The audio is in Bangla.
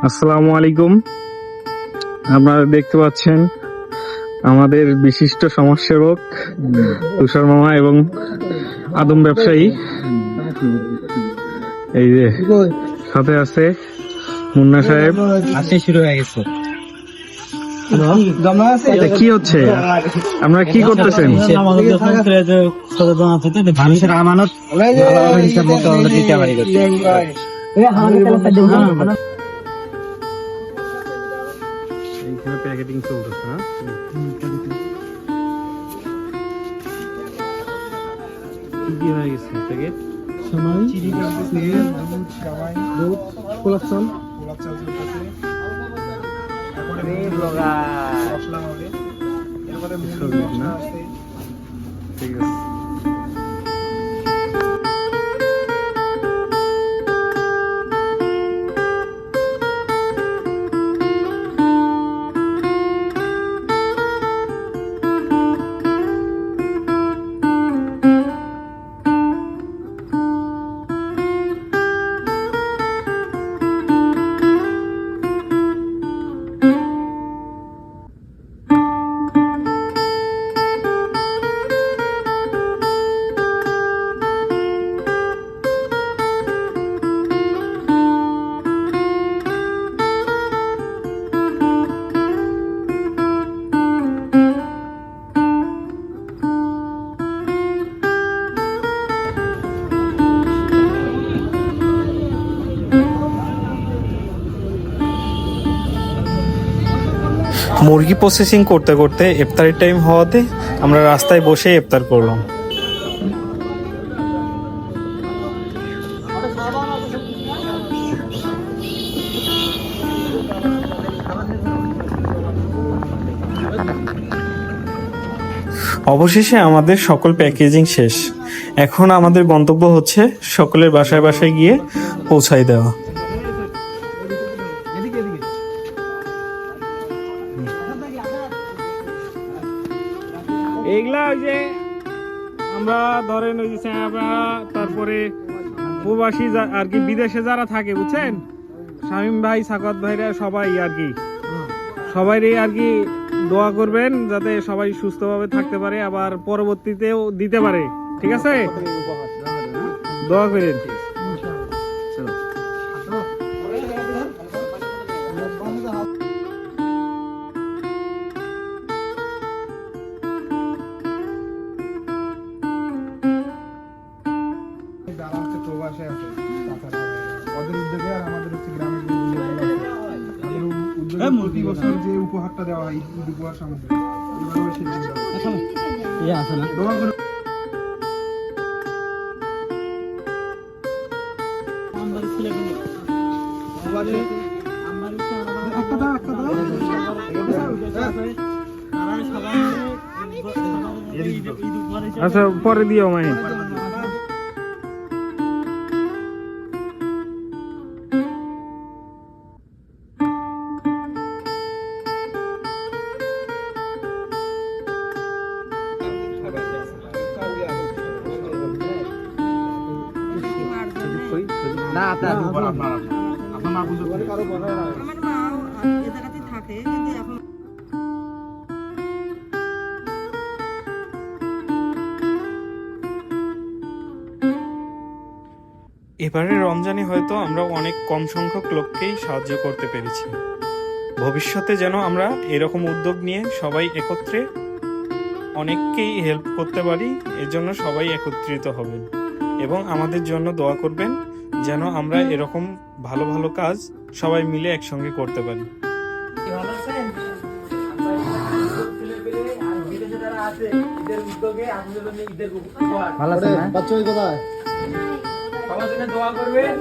আসসালামু আলাইকুম। আপনারা দেখতে পাচ্ছেন আমাদের বিশিষ্ট সমাজসেবক তুষার মামা এবং আদম ব্যবসায়ী। এই যে সাথে আছে মুন্না সাহেব। আজকে শুরু হয়ে গেছে। এটা কি হচ্ছে? আপনারা কি করতেছেন? মানুষের আমানত হিসাব মতো আমরা দিতে পারি। এইখানে প্যাকেটিং চলতেছে না? কি কি হয়ে গেছে প্যাকেট? ঠিক আছে। মুরগি প্রসেসিং করতে করতে ইফতারের টাইম হওয়াতে আমরা রাস্তায় বসে ইফতার করলাম। অবশেষে আমাদের সকল প্যাকেজিং শেষ। এখন আমাদের গন্তব্য হচ্ছে সকলের বাসায় বাসায় গিয়ে পৌঁছায় দেওয়া। এগুলা ওই যে আমরা ধরেন ওই যে আপনারা তারপরে প্রবাসী আর কি বিদেশে যারা থাকে বুঝছেন, শামীম ভাই সাকাত ভাইরা সবাই আর কি সবাইরই আর কি দোয়া করবেন যাতে সবাই সুস্থভাবে থাকতে পারে, আবার পরবর্তীতেও দিতে পারে। ঠিক আছে, দোয়া করেন। প্রতি বছর যে উপহারটা দেওয়া হয়, ঈদ উপহার সামগ্রী, আচ্ছা পরে দিও মাহি। না আপনার মা বুঝতে আমার মা এ জায়গাতে থাকে কিন্তু এখন এবারে রমজানে হয়তো আমরা অনেক কম সংখ্যক লোককেই সাহায্য করতে পেরেছি। ভবিষ্যতে যেন আমরা এরকম উদ্যোগ নিয়ে সবাই একত্রে অনেককেই হেল্প করতে পারি, এজন্য সবাই একত্রিত হবেন এবং আমাদের জন্য দোয়া করবেন যেন আমরা এরকম ভালো ভালো কাজ সবাই মিলে একসঙ্গে করতে পারি। ভালো আছেন না? বাচ্চা কোথায়? সবার জন্য দোয়া করবেন।